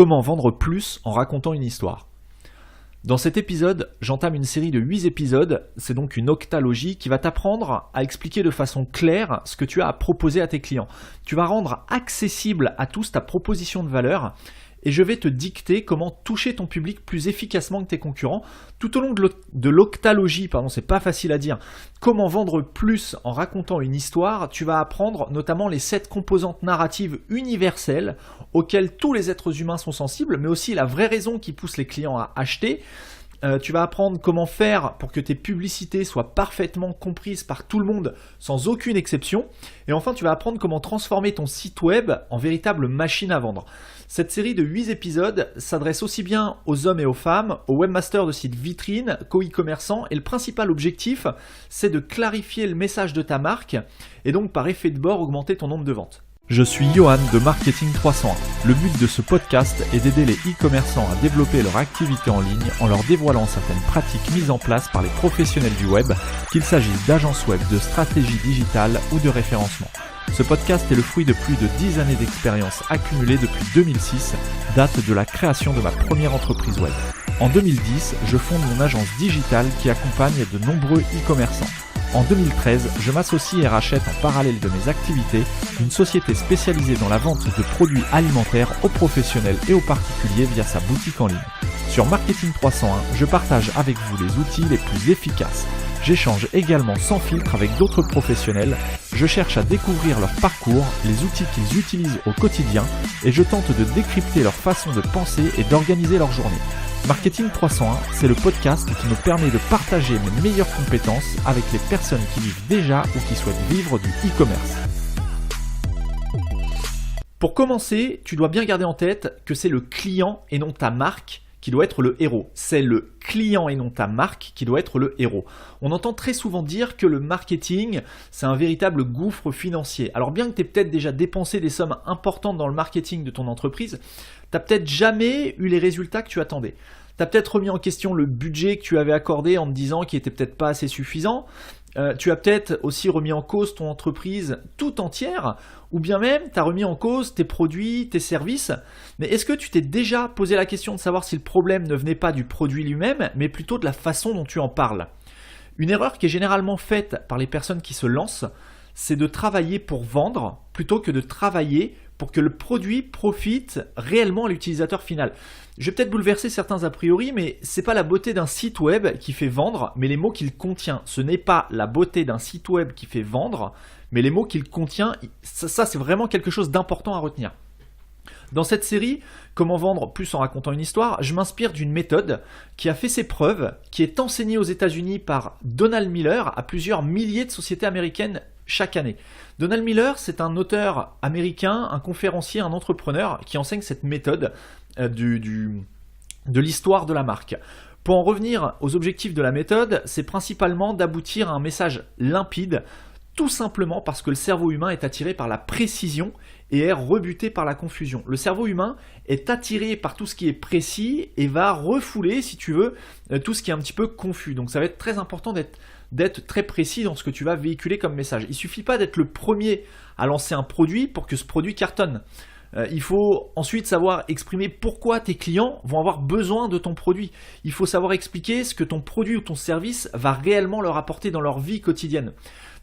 Comment vendre plus en racontant une histoire. Dans cet épisode, j'entame une série de 8 épisodes, c'est donc une octalogie qui va t'apprendre à expliquer de façon claire ce que tu as à proposer à tes clients. Tu vas rendre accessible à tous ta proposition de valeur et je vais te dicter comment toucher ton public plus efficacement que tes concurrents. Tout au long de l'octalogie, c'est pas facile à dire, comment vendre plus en racontant une histoire, tu vas apprendre notamment les 7 composantes narratives universelles auxquelles tous les êtres humains sont sensibles, mais aussi la vraie raison qui pousse les clients à acheter. Tu vas apprendre comment faire pour que tes publicités soient parfaitement comprises par tout le monde sans aucune exception. Et enfin, tu vas apprendre comment transformer ton site web en véritable machine à vendre. Cette série de 8 épisodes s'adresse aussi bien aux hommes et aux femmes, aux webmasters de sites vitrines qu'aux e-commerçants. Et le principal objectif, c'est de clarifier le message de ta marque et donc par effet de bord augmenter ton nombre de ventes. Je suis Johan de Marketing 301. Le but de ce podcast est d'aider les e-commerçants à développer leur activité en ligne en leur dévoilant certaines pratiques mises en place par les professionnels du web, qu'il s'agisse d'agences web, de stratégie digitale ou de référencement. Ce podcast est le fruit de plus de 10 années d'expérience accumulée depuis 2006, date de la création de ma première entreprise web. En 2010, je fonde mon agence digitale qui accompagne de nombreux e-commerçants. En 2013, je m'associe et rachète en parallèle de mes activités une société spécialisée dans la vente de produits alimentaires aux professionnels et aux particuliers via sa boutique en ligne. Sur Marketing 301, je partage avec vous les outils les plus efficaces. J'échange également sans filtre avec d'autres professionnels. Je cherche à découvrir leur parcours, les outils qu'ils utilisent au quotidien et je tente de décrypter leur façon de penser et d'organiser leur journée. Marketing 301, c'est le podcast qui me permet de partager mes meilleures compétences avec les personnes qui vivent déjà ou qui souhaitent vivre du e-commerce. Pour commencer, tu dois bien garder en tête que c'est le client et non ta marque qui doit être le héros. C'est le client et non ta marque qui doit être le héros. On entend très souvent dire que le marketing, c'est un véritable gouffre financier. Alors bien que tu aies peut-être déjà dépensé des sommes importantes dans le marketing de ton entreprise, tu n'as peut-être jamais eu les résultats que tu attendais. Tu as peut-être remis en question le budget que tu avais accordé en te disant qu'il n'était peut-être pas assez suffisant. Tu as peut-être aussi remis en cause ton entreprise tout entière, ou bien même tu as remis en cause tes produits, tes services. Mais est-ce que tu t'es déjà posé la question de savoir si le problème ne venait pas du produit lui-même, mais plutôt de la façon dont tu en parles ? Une erreur qui est généralement faite par les personnes qui se lancent, c'est de travailler pour vendre plutôt que de travailler pour que le produit profite réellement à l'utilisateur final. Je vais peut-être bouleverser certains a priori, mais c'est pas la beauté d'un site web qui fait vendre, mais les mots qu'il contient. Ce n'est pas la beauté d'un site web qui fait vendre, mais les mots qu'il contient. Ça c'est vraiment quelque chose d'important à retenir. Dans cette série, Comment vendre plus en racontant une histoire, je m'inspire d'une méthode qui a fait ses preuves, qui est enseignée aux États-Unis par Donald Miller à plusieurs milliers de sociétés américaines chaque année. Donald Miller, c'est un auteur américain, un conférencier, un entrepreneur qui enseigne cette méthode de l'histoire de la marque. Pour en revenir aux objectifs de la méthode, c'est principalement d'aboutir à un message limpide, tout simplement parce que le cerveau humain est attiré par la précision et est rebuté par la confusion. Le cerveau humain est attiré par tout ce qui est précis et va refouler, si tu veux, tout ce qui est un petit peu confus. Donc ça va être très important d'être très précis dans ce que tu vas véhiculer comme message. Il ne suffit pas d'être le premier à lancer un produit pour que ce produit cartonne. Il faut ensuite savoir exprimer pourquoi tes clients vont avoir besoin de ton produit. Il faut savoir expliquer ce que ton produit ou ton service va réellement leur apporter dans leur vie quotidienne.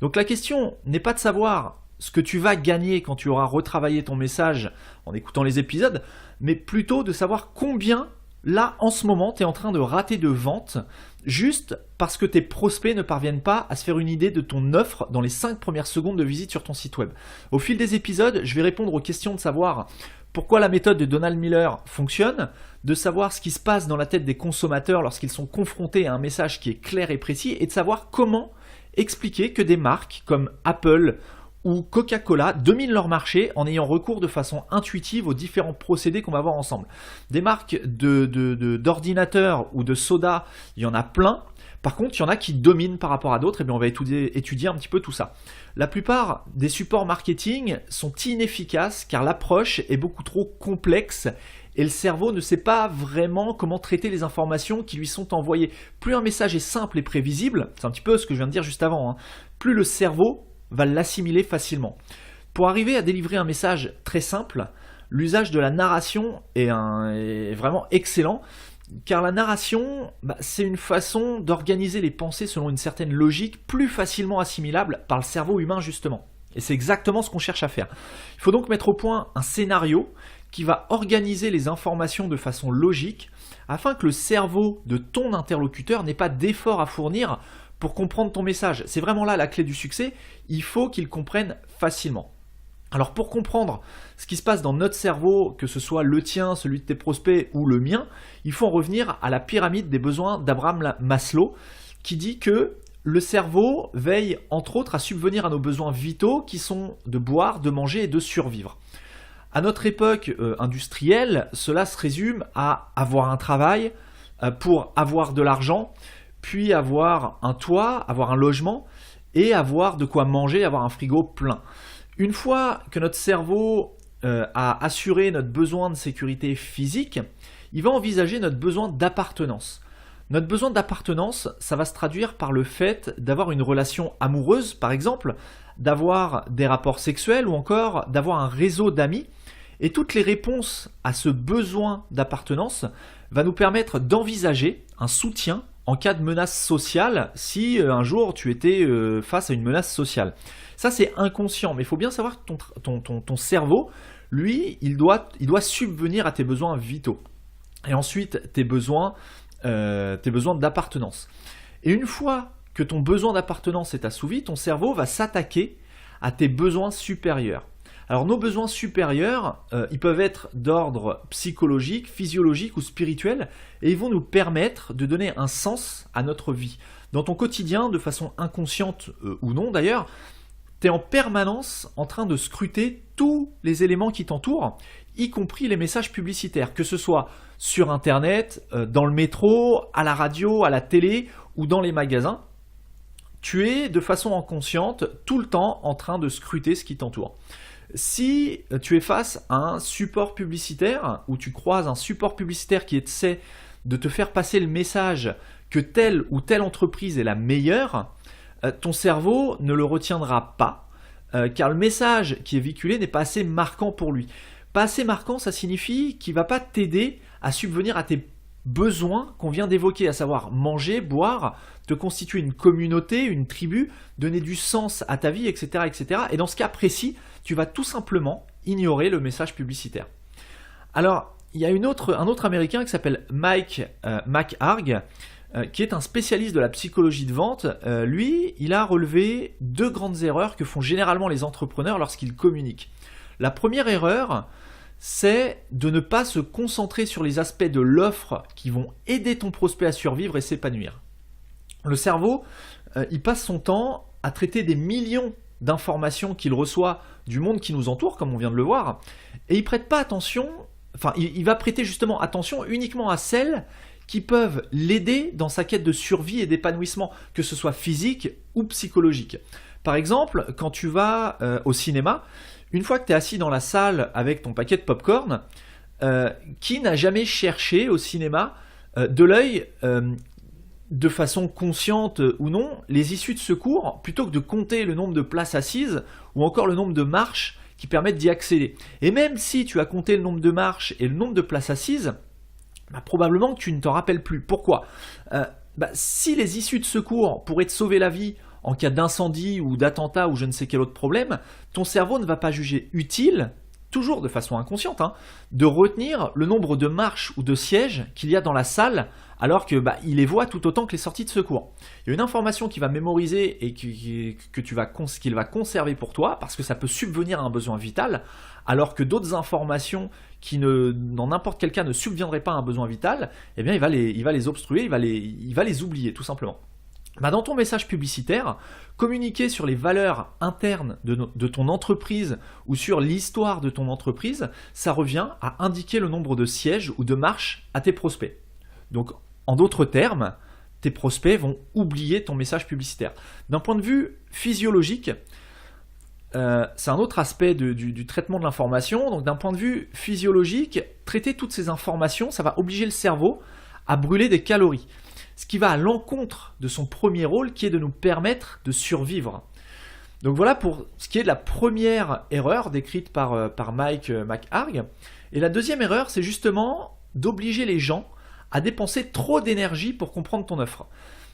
Donc la question n'est pas de savoir ce que tu vas gagner quand tu auras retravaillé ton message en écoutant les épisodes, mais plutôt de savoir combien, là, en ce moment, tu es en train de rater de ventes juste parce que tes prospects ne parviennent pas à se faire une idée de ton offre dans les 5 premières secondes de visite sur ton site web. Au fil des épisodes, je vais répondre aux questions de savoir pourquoi la méthode de Donald Miller fonctionne, de savoir ce qui se passe dans la tête des consommateurs lorsqu'ils sont confrontés à un message qui est clair et précis, et de savoir comment expliquer que des marques comme Apple ou Coca-Cola dominent leur marché en ayant recours de façon intuitive aux différents procédés qu'on va voir ensemble. Des marques d'ordinateurs ou de soda, il y en a plein. Par contre, il y en a qui dominent par rapport à d'autres, et bien on va étudier un petit peu tout ça. La plupart des supports marketing sont inefficaces car l'approche est beaucoup trop complexe et le cerveau ne sait pas vraiment comment traiter les informations qui lui sont envoyées. Plus un message est simple et prévisible, c'est un petit peu ce que je viens de dire juste avant, plus le cerveau va l'assimiler facilement. Pour arriver à délivrer un message très simple, l'usage de la narration est vraiment excellent, car la narration, c'est une façon d'organiser les pensées selon une certaine logique plus facilement assimilable par le cerveau humain justement. Et c'est exactement ce qu'on cherche à faire. Il faut donc mettre au point un scénario qui va organiser les informations de façon logique afin que le cerveau de ton interlocuteur n'ait pas d'effort à fournir pour comprendre ton message. C'est vraiment là la clé du succès, il faut qu'il comprenne facilement. Alors pour comprendre ce qui se passe dans notre cerveau, que ce soit le tien, celui de tes prospects ou le mien, il faut en revenir à la pyramide des besoins d'Abraham Maslow qui dit que le cerveau veille entre autres à subvenir à nos besoins vitaux qui sont de boire, de manger et de survivre. À notre époque industrielle, cela se résume à avoir un travail pour avoir de l'argent, puis avoir un toit, avoir un logement et avoir de quoi manger, avoir un frigo plein. Une fois que notre cerveau a assuré notre besoin de sécurité physique, il va envisager notre besoin d'appartenance. Notre besoin d'appartenance, ça va se traduire par le fait d'avoir une relation amoureuse, par exemple, d'avoir des rapports sexuels ou encore d'avoir un réseau d'amis. Et toutes les réponses à ce besoin d'appartenance va nous permettre d'envisager un soutien en cas de menace sociale si un jour tu étais face à une menace sociale. Ça c'est inconscient, mais il faut bien savoir que ton cerveau, lui, il doit subvenir à tes besoins vitaux. Et ensuite tes besoins d'appartenance. Et une fois que ton besoin d'appartenance est assouvi, ton cerveau va s'attaquer à tes besoins supérieurs. Alors nos besoins supérieurs, ils peuvent être d'ordre psychologique, physiologique ou spirituel, et ils vont nous permettre de donner un sens à notre vie. Dans ton quotidien, de façon inconsciente ou non d'ailleurs, tu es en permanence en train de scruter tous les éléments qui t'entourent, y compris les messages publicitaires, que ce soit sur Internet, dans le métro, à la radio, à la télé ou dans les magasins. Tu es de façon inconsciente tout le temps en train de scruter ce qui t'entoure. Si tu es face à un support publicitaire ou tu croises un support publicitaire qui essaie de te faire passer le message que telle ou telle entreprise est la meilleure, ton cerveau ne le retiendra pas car le message qui est véhiculé n'est pas assez marquant pour lui. Pas assez marquant, ça signifie qu'il ne va pas t'aider à subvenir à tes besoins qu'on vient d'évoquer, à savoir manger, boire, te constituer une communauté, une tribu, donner du sens à ta vie, etc., etc. Et dans ce cas précis, tu vas tout simplement ignorer le message publicitaire. Alors, il y a un autre Américain qui s'appelle Mike McHargue, qui est un spécialiste de la psychologie de vente. Lui, il a relevé 2 grandes erreurs que font généralement les entrepreneurs lorsqu'ils communiquent. La première erreur, c'est de ne pas se concentrer sur les aspects de l'offre qui vont aider ton prospect à survivre et s'épanouir. Le cerveau, il passe son temps à traiter des millions d'informations qu'il reçoit du monde qui nous entoure, comme on vient de le voir, et il prête pas attention, il va prêter justement attention uniquement à celles qui peuvent l'aider dans sa quête de survie et d'épanouissement, que ce soit physique ou psychologique. Par exemple, quand tu vas au cinéma, une fois que tu es assis dans la salle avec ton paquet de popcorn, qui n'a jamais cherché au cinéma de l'œil, de façon consciente ou non, les issues de secours, plutôt que de compter le nombre de places assises ou encore le nombre de marches qui permettent d'y accéder. Et même si tu as compté le nombre de marches et le nombre de places assises, probablement que tu ne t'en rappelles plus. Pourquoi ? Si les issues de secours pourraient te sauver la vie en cas d'incendie ou d'attentat ou je ne sais quel autre problème, ton cerveau ne va pas juger utile, toujours de façon inconsciente, de retenir le nombre de marches ou de sièges qu'il y a dans la salle alors que il les voit tout autant que les sorties de secours. Il y a une information qu'il va mémoriser et qu'il va conserver pour toi parce que ça peut subvenir à un besoin vital, alors que d'autres informations qui dans n'importe quel cas ne subviendraient pas à un besoin vital, eh bien il va les obstruer, il va les oublier tout simplement. Dans ton message publicitaire, communiquer sur les valeurs internes de ton entreprise ou sur l'histoire de ton entreprise, ça revient à indiquer le nombre de sièges ou de marches à tes prospects. Donc, en d'autres termes, tes prospects vont oublier ton message publicitaire. D'un point de vue physiologique, c'est un autre aspect du traitement de l'information. Donc, d'un point de vue physiologique, traiter toutes ces informations, ça va obliger le cerveau à brûler des calories. Ce qui va à l'encontre de son premier rôle qui est de nous permettre de survivre. Donc voilà pour ce qui est de la première erreur décrite par Mike McHargue. Et la deuxième erreur, c'est justement d'obliger les gens à dépenser trop d'énergie pour comprendre ton offre.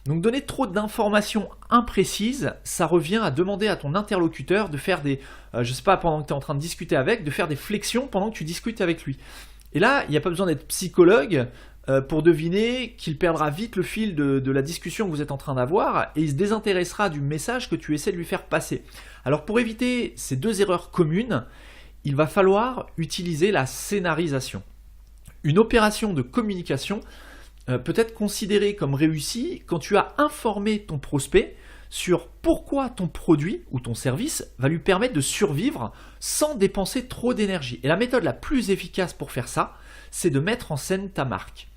Donc donner trop d'informations imprécises, ça revient à demander à ton interlocuteur de faire des, je sais pas, pendant que tu es en train de discuter avec, de faire des flexions pendant que tu discutes avec lui. Et là, il n'y a pas besoin d'être psychologue pour deviner qu'il perdra vite le fil de la discussion que vous êtes en train d'avoir et il se désintéressera du message que tu essaies de lui faire passer. Alors pour éviter ces deux erreurs communes, il va falloir utiliser la scénarisation. Une opération de communication peut être considérée comme réussie quand tu as informé ton prospect sur pourquoi ton produit ou ton service va lui permettre de survivre sans dépenser trop d'énergie. Et la méthode la plus efficace pour faire ça, c'est de mettre en scène ta marque.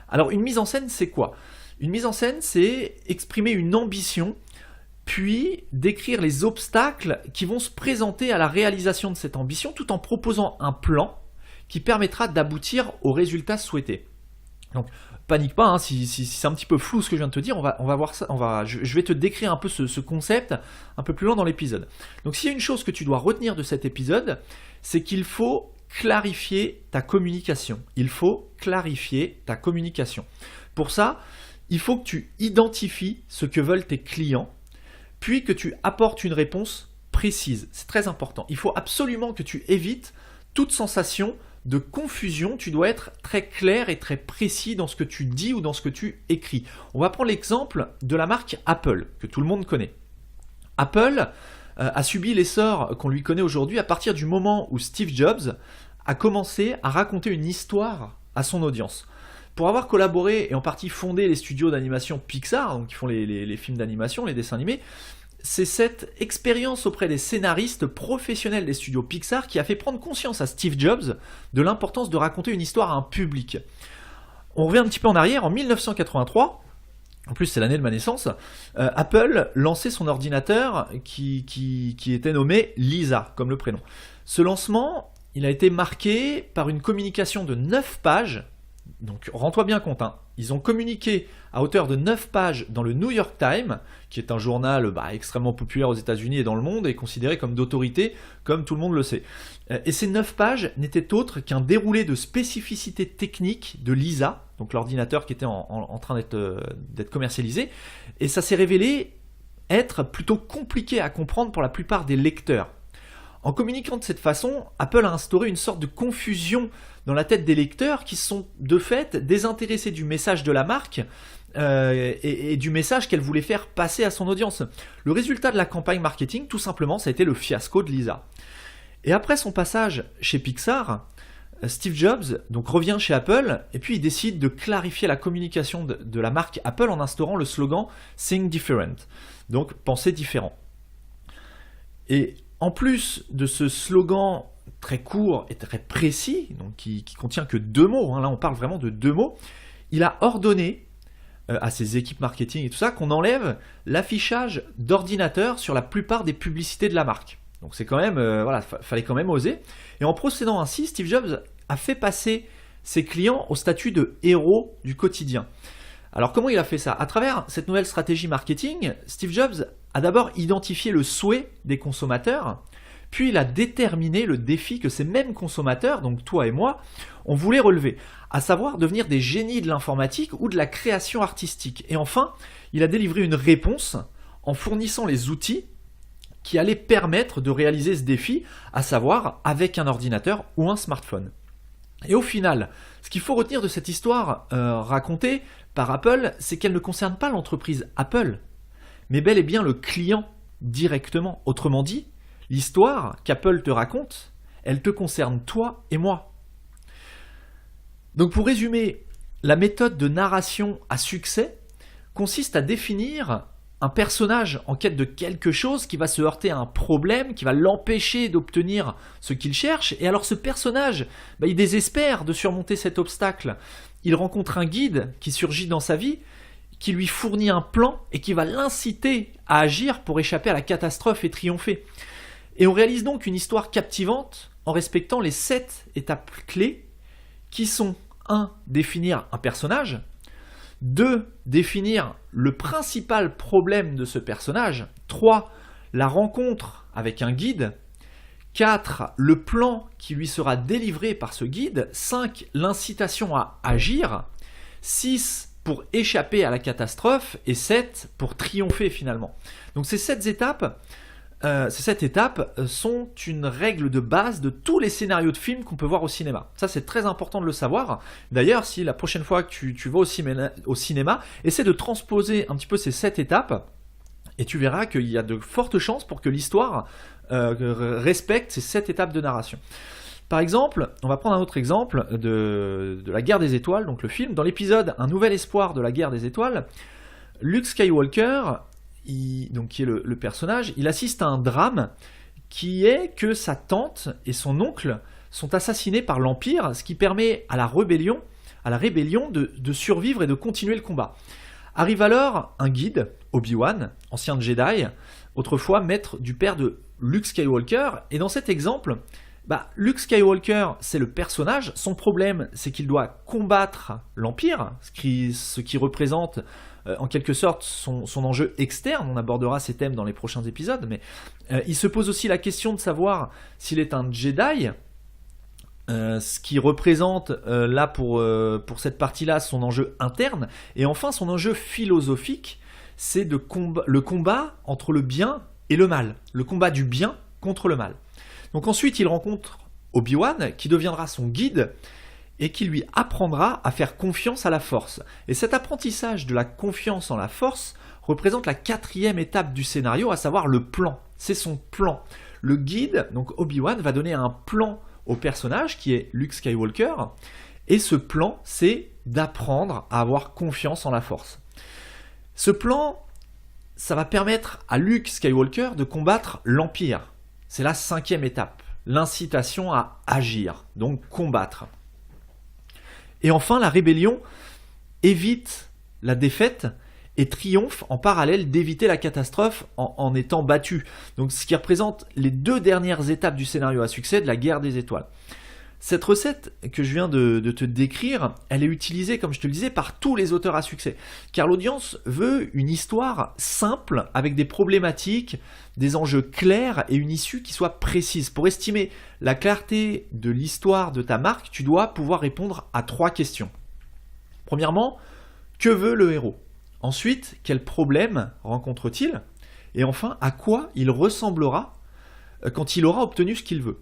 Alors une mise en scène, c'est quoi? Une mise en scène, c'est exprimer une ambition, puis décrire les obstacles qui vont se présenter à la réalisation de cette ambition tout en proposant un plan qui permettra d'aboutir au résultat souhaité. Donc panique pas, hein, si c'est un petit peu flou ce que je viens de te dire, on va voir ça, je vais te décrire un peu ce concept un peu plus loin dans l'épisode. Donc s'il y a une chose que tu dois retenir de cet épisode, c'est qu'il faut clarifier ta communication. Il faut clarifier ta communication. Pour ça, il faut que tu identifies ce que veulent tes clients, puis que tu apportes une réponse précise. C'est très important. Il faut absolument que tu évites toute sensation de confusion. Tu dois être très clair et très précis dans ce que tu dis ou dans ce que tu écris. On va prendre l'exemple de la marque Apple, que tout le monde connaît. Apple a subi l'essor qu'on lui connaît aujourd'hui à partir du moment où Steve Jobs a commencé à raconter une histoire à son audience. Pour avoir collaboré et en partie fondé les studios d'animation Pixar, donc qui font les films d'animation, les dessins animés, c'est cette expérience auprès des scénaristes professionnels des studios Pixar qui a fait prendre conscience à Steve Jobs de l'importance de raconter une histoire à un public. On revient un petit peu en arrière, en 1983, en plus c'est l'année de ma naissance, Apple lançait son ordinateur qui était nommé Lisa, comme le prénom. Ce lancement, il a été marqué par une communication de 9 pages. Donc rends-toi bien compte, hein. Ils ont communiqué à hauteur de 9 pages dans le New York Times, qui est un journal extrêmement populaire aux États-Unis et dans le monde, et considéré comme d'autorité, comme tout le monde le sait. Et ces 9 pages n'étaient autres qu'un déroulé de spécificités techniques de Lisa, donc l'ordinateur qui était en train d'être commercialisé, et ça s'est révélé être plutôt compliqué à comprendre pour la plupart des lecteurs. En communiquant de cette façon, Apple a instauré une sorte de confusion dans la tête des lecteurs qui se sont de fait désintéressés du message de la marque et du message qu'elle voulait faire passer à son audience. Le résultat de la campagne marketing, tout simplement, ça a été le fiasco de Lisa. Et après son passage chez Pixar, Steve Jobs donc revient chez Apple et puis il décide de clarifier la communication de la marque Apple en instaurant le slogan « Think Different », donc « Penser différent ». Et en plus de ce slogan très court et très précis, donc qui contient que 2 mots, hein, là on parle vraiment de 2 mots, il a ordonné à ses équipes marketing et tout ça qu'on enlève l'affichage d'ordinateur sur la plupart des publicités de la marque. Donc c'est quand même, fallait quand même oser. Et en procédant ainsi, Steve Jobs a fait passer ses clients au statut de héros du quotidien. Alors comment il a fait ça? À travers cette nouvelle stratégie marketing, Steve Jobs a d'abord identifié le souhait des consommateurs, puis il a déterminé le défi que ces mêmes consommateurs, donc toi et moi, on voulait relever, à savoir devenir des génies de l'informatique ou de la création artistique. Et enfin, il a délivré une réponse en fournissant les outils qui allaient permettre de réaliser ce défi, à savoir avec un ordinateur ou un smartphone. Et au final, ce qu'il faut retenir de cette histoire racontée par Apple, c'est qu'elle ne concerne pas l'entreprise Apple, mais bel et bien le client directement. Autrement dit, l'histoire qu'Apple te raconte, elle te concerne toi et moi. Donc pour résumer, la méthode de narration à succès consiste à définir un personnage en quête de quelque chose qui va se heurter à un problème, qui va l'empêcher d'obtenir ce qu'il cherche. Et alors ce personnage, il désespère de surmonter cet obstacle. Il rencontre un guide qui surgit dans sa vie, qui lui fournit un plan et qui va l'inciter à agir pour échapper à la catastrophe et triompher. Et on réalise donc une histoire captivante en respectant les 7 étapes clés qui sont 1. Définir un personnage, 2. Définir le principal problème de ce personnage, 3. la rencontre avec un guide. 4. Le plan qui lui sera délivré par ce guide. 5. L'incitation à agir. 6. Pour échapper à la catastrophe. Et 7. Pour triompher finalement. Donc ces 7 étapes sont une règle de base de tous les scénarios de films qu'on peut voir au cinéma. Ça, c'est très important de le savoir. D'ailleurs, si la prochaine fois que tu vas au cinéma, essaie de transposer un petit peu ces 7 étapes et tu verras qu'il y a de fortes chances pour que l'histoire respecte ces 7 étapes de narration. Par exemple, on va prendre un autre exemple de la Guerre des Étoiles, donc le film. Dans l'épisode Un nouvel espoir de la Guerre des Étoiles, Luke Skywalker, qui est le personnage, il assiste à un drame qui est que sa tante et son oncle sont assassinés par l'Empire, ce qui permet à la rébellion de survivre et de continuer le combat. Arrive alors un guide, Obi-Wan, ancien Jedi, autrefois maître du père de Luke Skywalker, et dans cet exemple, Luke Skywalker, c'est le personnage, son problème, c'est qu'il doit combattre l'Empire, ce qui représente en quelque sorte son enjeu externe. On abordera ces thèmes dans les prochains épisodes, mais il se pose aussi la question de savoir s'il est un Jedi, ce qui représente là pour cette partie-là son enjeu interne, et enfin son enjeu philosophique, c'est le combat entre le bien et le mal, le combat du bien contre le mal. Donc ensuite il rencontre Obi-Wan qui deviendra son guide et qui lui apprendra à faire confiance à la force. Et cet apprentissage de la confiance en la force représente la 4e étape du scénario, à savoir le plan. C'est son plan. Le guide, donc Obi-Wan, va donner un plan au personnage qui est Luke Skywalker, et ce plan, c'est d'apprendre à avoir confiance en la force. Ce plan, ça va permettre à Luke Skywalker de combattre l'Empire. C'est la 5e étape, l'incitation à agir, donc combattre. Et enfin, la rébellion évite la défaite et triomphe en parallèle d'éviter la catastrophe en étant battue. Donc ce qui représente les 2 dernières étapes du scénario à succès de la Guerre des Étoiles. Cette recette que je viens de te décrire, elle est utilisée, comme je te le disais, par tous les auteurs à succès. Car l'audience veut une histoire simple, avec des problématiques, des enjeux clairs et une issue qui soit précise. Pour estimer la clarté de l'histoire de ta marque, tu dois pouvoir répondre à 3 questions. Premièrement, que veut le héros ? Ensuite, quel problème rencontre-t-il ? Et enfin, à quoi il ressemblera quand il aura obtenu ce qu'il veut ?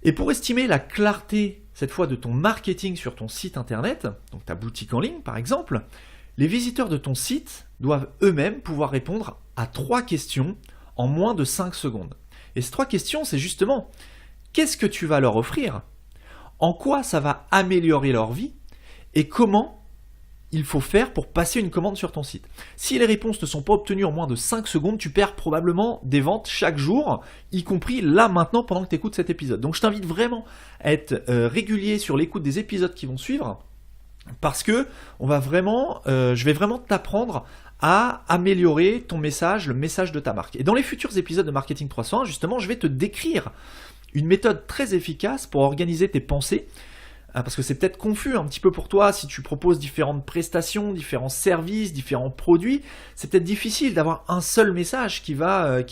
Et pour estimer la clarté, cette fois, de ton marketing sur ton site internet, donc ta boutique en ligne par exemple, les visiteurs de ton site doivent eux-mêmes pouvoir répondre à 3 questions en moins de 5 secondes. Et ces 3 questions, c'est justement, qu'est-ce que tu vas leur offrir ? En quoi ça va améliorer leur vie ? Et comment il faut faire pour passer une commande sur ton site. Si les réponses ne sont pas obtenues en moins de 5 secondes, tu perds probablement des ventes chaque jour, y compris là maintenant pendant que tu écoutes cet épisode. Donc je t'invite vraiment à être régulier sur l'écoute des épisodes qui vont suivre, parce que je vais vraiment t'apprendre à améliorer ton message, le message de ta marque. Et dans les futurs épisodes de Marketing 301, justement, je vais te décrire une méthode très efficace pour organiser tes pensées, parce que c'est peut-être confus un petit peu pour toi si tu proposes différentes prestations, différents services, différents produits. C'est peut-être difficile d'avoir un seul message qui va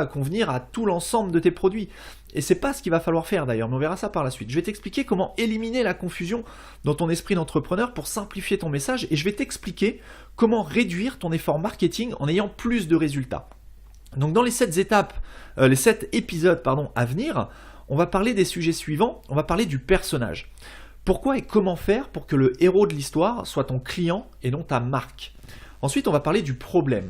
convenir à tout l'ensemble de tes produits. Et c'est pas ce qu'il va falloir faire d'ailleurs, mais on verra ça par la suite. Je vais t'expliquer comment éliminer la confusion dans ton esprit d'entrepreneur pour simplifier ton message, et je vais t'expliquer comment réduire ton effort marketing en ayant plus de résultats. Donc dans les 7 épisodes à venir, on va parler des sujets suivants. On va parler du personnage. Pourquoi et comment faire pour que le héros de l'histoire soit ton client et non ta marque ? Ensuite, on va parler du problème.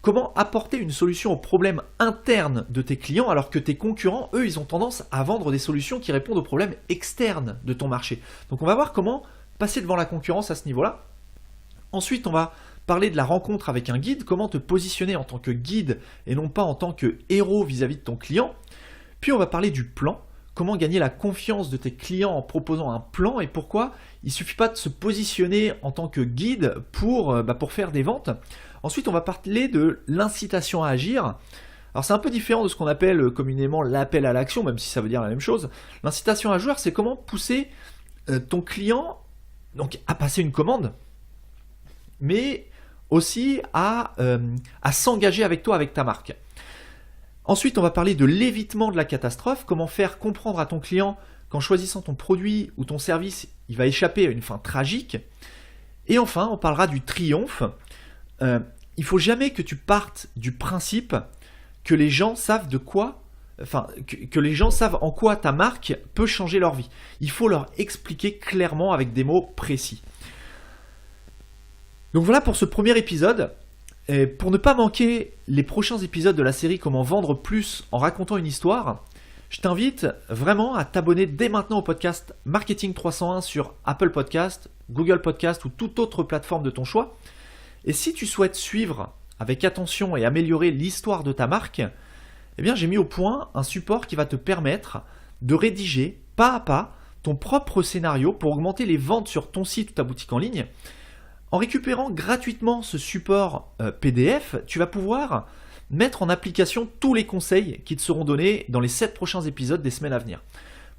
Comment apporter une solution aux problèmes internes de tes clients alors que tes concurrents, eux, ils ont tendance à vendre des solutions qui répondent aux problèmes externes de ton marché. Donc on va voir comment passer devant la concurrence à ce niveau-là. Ensuite, on va parler de la rencontre avec un guide, comment te positionner en tant que guide et non pas en tant que héros vis-à-vis de ton client. Puis on va parler du plan. Comment gagner la confiance de tes clients en proposant un plan et pourquoi il ne suffit pas de se positionner en tant que guide pour faire des ventes. Ensuite, on va parler de l'incitation à agir. Alors c'est un peu différent de ce qu'on appelle communément l'appel à l'action, même si ça veut dire la même chose. L'incitation à agir, c'est comment pousser ton client donc, à passer une commande, mais aussi à s'engager avec toi, avec ta marque. Ensuite, on va parler de l'évitement de la catastrophe, comment faire comprendre à ton client qu'en choisissant ton produit ou ton service, il va échapper à une fin tragique. Et enfin, on parlera du triomphe. Il ne faut jamais que tu partes du principe que les gens savent que les gens savent en quoi ta marque peut changer leur vie. Il faut leur expliquer clairement avec des mots précis. Donc voilà pour ce premier épisode. Et pour ne pas manquer les prochains épisodes de la série Comment vendre plus en racontant une histoire, je t'invite vraiment à t'abonner dès maintenant au podcast Marketing 301 sur Apple Podcast, Google Podcast ou toute autre plateforme de ton choix. Et si tu souhaites suivre avec attention et améliorer l'histoire de ta marque, eh bien j'ai mis au point un support qui va te permettre de rédiger pas à pas ton propre scénario pour augmenter les ventes sur ton site ou ta boutique en ligne. En récupérant gratuitement ce support PDF, tu vas pouvoir mettre en application tous les conseils qui te seront donnés dans les 7 prochains épisodes des semaines à venir.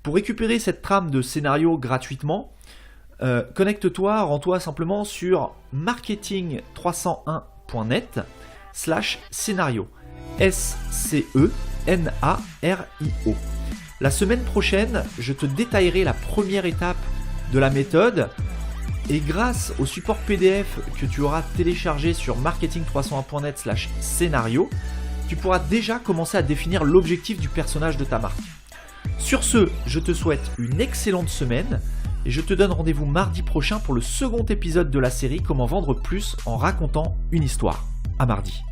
Pour récupérer cette trame de scénario gratuitement, connecte-toi, rends-toi simplement sur marketing301.net/scénario. SCENARIO. La semaine prochaine, je te détaillerai la première étape de la méthode. Et grâce au support PDF que tu auras téléchargé sur marketing301.net/scénario, tu pourras déjà commencer à définir l'objectif du personnage de ta marque. Sur ce, je te souhaite une excellente semaine et je te donne rendez-vous mardi prochain pour le second épisode de la série Comment vendre plus en racontant une histoire. À mardi.